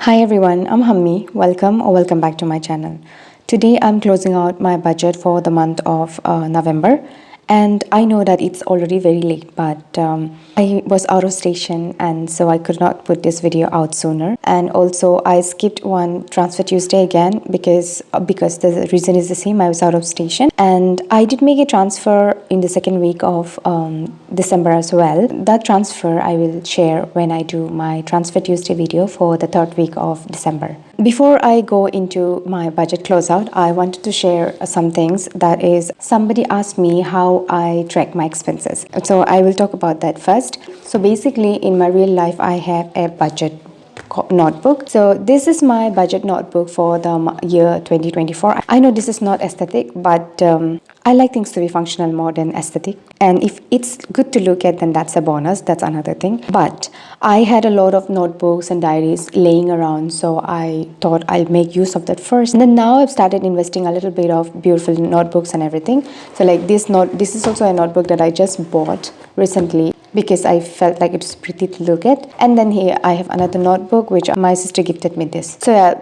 Hi everyone, I'm Hammi. Welcome back to my channel. Today I'm closing out my budget for the month of November, and I know that it's already very late, but I was out of station and so I could not put this video out sooner. And also I skipped one Transfer Tuesday again because the reason is the same. I was out of station, and I did make a transfer in the second week of December as well. That transfer I will share when I do my Transfer Tuesday video for the third week of December. Before I go into my budget closeout, I wanted to share some things. That is, somebody asked me how I track my expenses. So I will talk about that first. So basically, in my real life, I have a budget notebook. So this is my budget notebook for the year 2024. I know this is not aesthetic, but I like things to be functional more than aesthetic. And if it's good to look at, then that's a bonus. That's another thing. But I had a lot of notebooks and diaries laying around, so I thought I'll make use of that first. And then now I've started investing a little bit of beautiful notebooks and everything. So like this is also a notebook that I just bought recently because I felt like it's pretty to look at. And then here I have another notebook which my sister gifted me this. So yeah,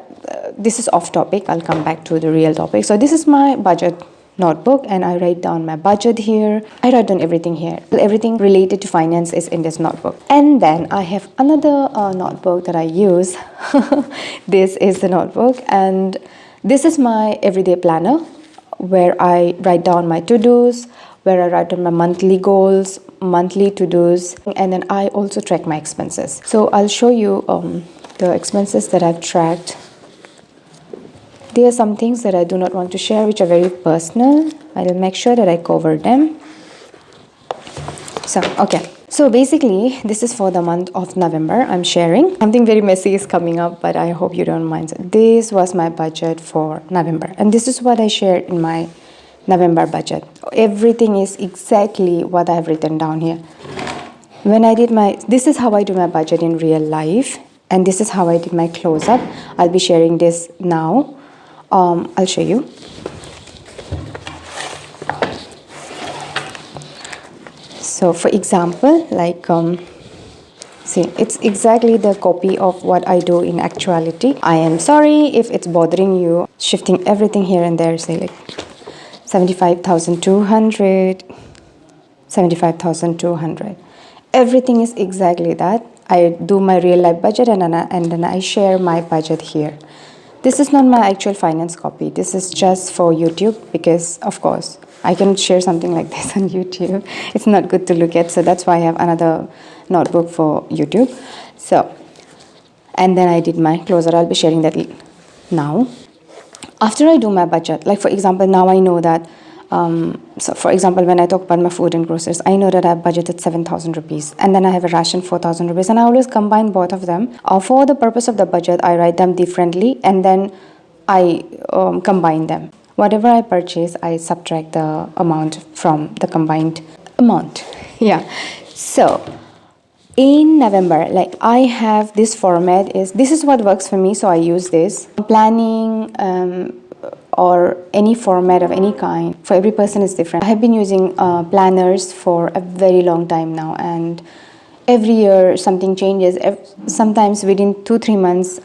this is off topic. I'll come back to the real topic. So this is my budget notebook, and I write down my budget here. I write down everything here. Everything related to finance is in this notebook. And then I have another notebook that I use. This is the notebook, and this is my everyday planner where I write down my to-dos, where I write down my monthly goals, monthly to-dos, and then I also track my expenses. So I'll show you the expenses that I've tracked. There are some things that I do not want to share which are very personal. I'll make sure that I cover them. So basically, this is for the month of November. I'm sharing. Something very messy is coming up, but I hope you don't mind. So this was my budget for November, and this is what I shared in my November budget. Everything is exactly what I've written down here. This is how I do my budget in real life, and this is how I did my close-up. I'll be sharing this now. I'll show you. So for example, like see, it's exactly the copy of what I do in actuality. I am sorry if it's bothering you. Shifting everything here and there, say like 75,200, 75,200. Everything is exactly that. I do my real life budget, and then I share my budget here. This is not my actual finance copy. This is just for YouTube because, of course, I cannot share something like this on YouTube. It's not good to look at, so that's why I have another notebook for YouTube. So, and then I did my closer. I'll be sharing that now. After I do my budget, like for example, now I know that, so for example, when I talk about my food and groceries, I know that I've budgeted 7,000 rupees, and then I have a ration 4,000 rupees, and I always combine both of them. For the purpose of the budget, I write them differently, and then I combine them. Whatever I purchase, I subtract the amount from the combined amount. Yeah. So in November, like I have this format. This is what works for me, so I use this. Planning or any format of any kind, for every person is different. I have been using planners for a very long time now, and every year something changes. Sometimes within 2-3 months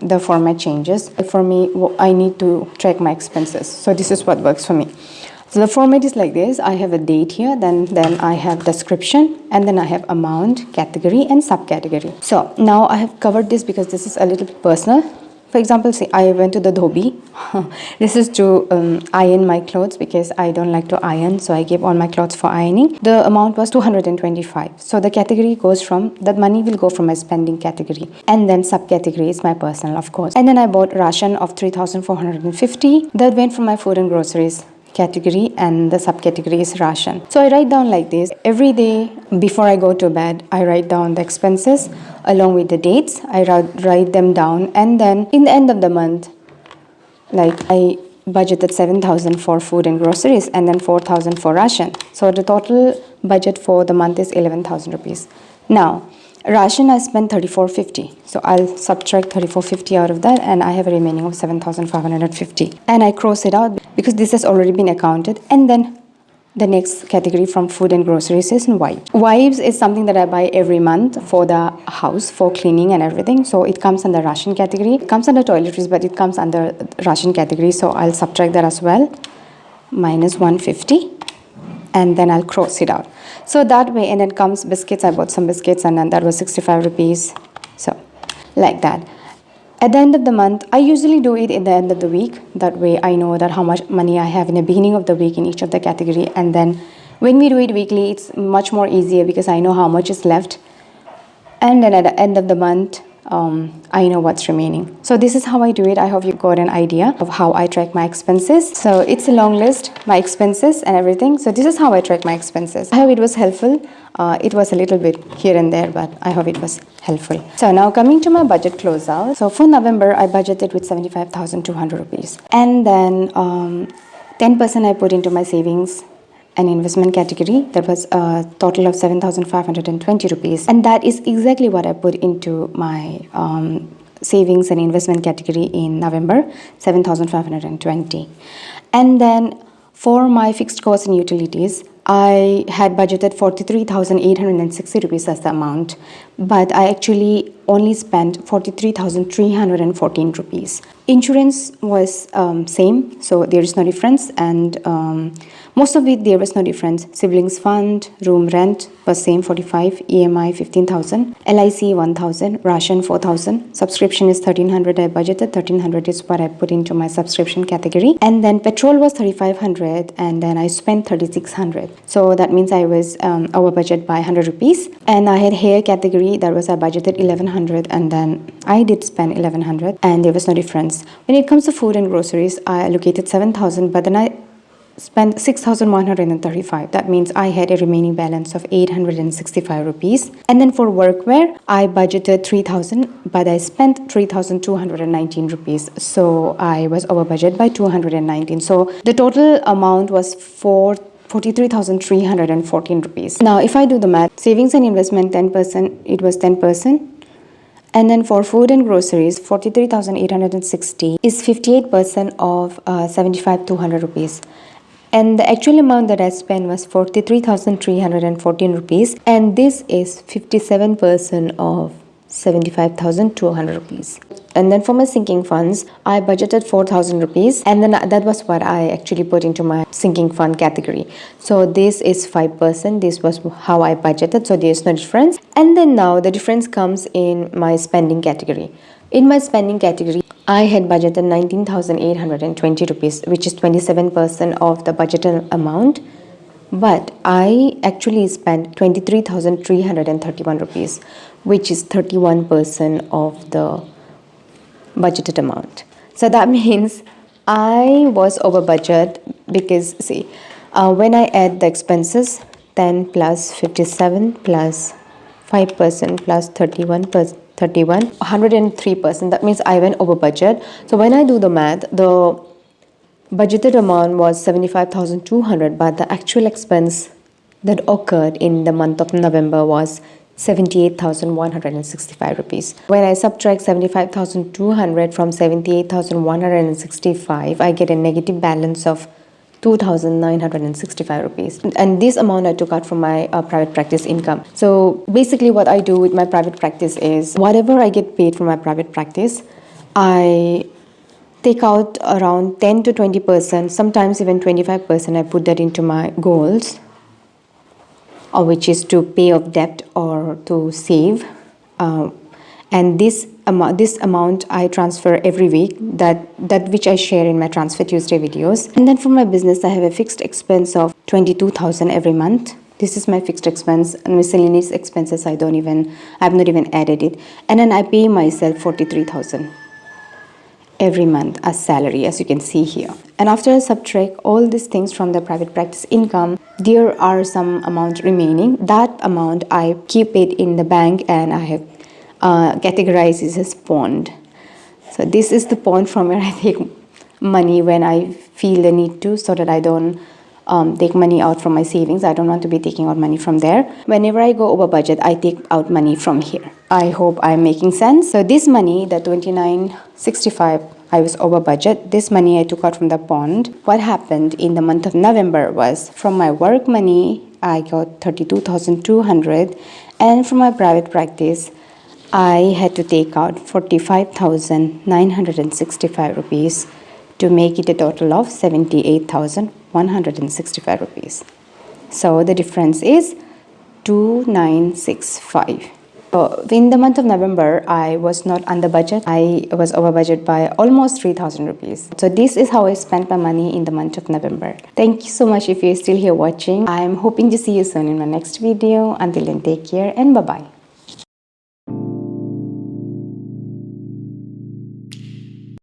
the format changes. For me, I need to track my expenses, so this is what works for me. So the format is like this. I have a date here, then I have description, and then I have amount, category, and subcategory. So now I have covered this because this is a little bit personal. For example, say I went to the dhobi. This is to iron my clothes because I don't like to iron, so I gave all my clothes for ironing. The amount was 225. So the category goes from, that money will go from my spending category. And then subcategory is my personal, of course. And then I bought ration of 3,450. That went from my food and groceries category, and the subcategory is ration. So I write down like this. Every day before I go to bed, I write down the expenses along with the dates. I write them down, and then in the end of the month, like I budgeted 7,000 for food and groceries, and then 4,000 for ration. So the total budget for the month is 11,000 rupees. Now, ration I spent 3,450. So I'll subtract 3,450 out of that, and I have a remaining of 7,550. And I cross it out because this has already been accounted. And then The next category from food and groceries is wipes. Wipes is something that I buy every month for the house, for cleaning and everything. So it comes under ration category. It comes under toiletries, but it comes under ration category. So I'll subtract that as well. Minus 150. And then I'll cross it out. So that way, and then comes biscuits. I bought some biscuits and then that was 65 rupees. So like that. At the end of the month, I usually do it at the end of the week. That way I know that how much money I have in the beginning of the week in each of the category. And then when we do it weekly, it's much more easier because I know how much is left. And then at the end of the month, I know what's remaining. So this is how I do it. I hope you got an idea of how I track my expenses. So it's a long list, my expenses and everything. So this is how I track my expenses. I hope it was helpful. It was a little bit here and there, but I hope it was helpful. So now coming to my budget closeout. So for November, I budgeted with 75,200 rupees. And then 10% I put into my savings and investment category. That was a total of 7,520 rupees. And that is exactly what I put into my savings and investment category in November, 7,520. And then for my fixed costs and utilities, I had budgeted 43,860 rupees as the amount, but I actually only spent 43,314 rupees. Insurance was same, so there is no difference, and most of it there was no difference. Siblings fund, room rent was same 45, EMI 15,000, LIC 1,000, ration 4,000, subscription is 1,300. I budgeted 1,300 is what I put into my subscription category, and then petrol was 3,500, and then I spent 3,600. So that means I was over budget by 100 rupees. And I had hair category, that was I budgeted 1,100, and then I did spend 1,100, and there was no difference. When it comes to food and groceries, I allocated 7,000, but then I spent 6,135. That means I had a remaining balance of 865 rupees. And then for workwear, I budgeted 3,000, but I spent 3,219 rupees. So I was over budget by 219. So the total amount was 43,314 rupees. Now, if I do the math, savings and investment 10%, it was 10%. And then for food and groceries, 43,860 is 58% of 75,200 rupees. And the actual amount that I spent was 43,314 rupees. And this is 57% of 75,200 rupees. And then for my sinking funds, I budgeted 4,000 rupees. And then that was what I actually put into my sinking fund category. So this is 5%. This was how I budgeted. So there's no difference. And then now the difference comes in my spending category. In my spending category, I had budgeted 19,820 rupees, which is 27% of the budgeted amount. But I actually spent 23,331 rupees, which is 31% of the budgeted amount. So that means I was over budget because see, when I add the expenses, 10 plus 57 plus 5% plus 31%, 103%. That means I went over budget. So when I do the math, the budgeted amount was 75,200, but the actual expense that occurred in the month of November was 78,165 rupees. When I subtract 75,200 from 78,165, I get a negative balance of 2,965 rupees. And this amount I took out from my private practice income. So basically what I do with my private practice is whatever I get paid from my private practice, I take out around 10 to 20%, sometimes even 25%. I put that into my goals, or which is to pay off debt or to save. And this amount I transfer every week, that which I share in my Transfer Tuesday videos. And then for my business, I have a fixed expense of 22,000 every month. This is my fixed expense, and miscellaneous expenses I have not even added it. And then I pay myself 43,000 every month as salary, as you can see here. And after I subtract all these things from the private practice income, there are some amount remaining. That amount I keep it in the bank, and I have categorized it as pond. So this is the pond from where I take money when I feel the need to, so that I don't take money out from my savings. I don't want to be taking out money from there. Whenever I go over budget, I take out money from here. I hope I'm making sense. So this money, the 2965, I was over budget. This money I took out from the bond. What happened in the month of November was from my work money, I got 32,200, and from my private practice, I had to take out 45,965 rupees to make it a total of 78,165 rupees. So the difference is 2965. So in the month of November, I was not under budget. I was over budget by almost 3,000 rupees. So this is how I spent my money in the month of November. Thank you so much if you're still here watching. I'm hoping to see you soon in my next video. Until then, take care and bye-bye.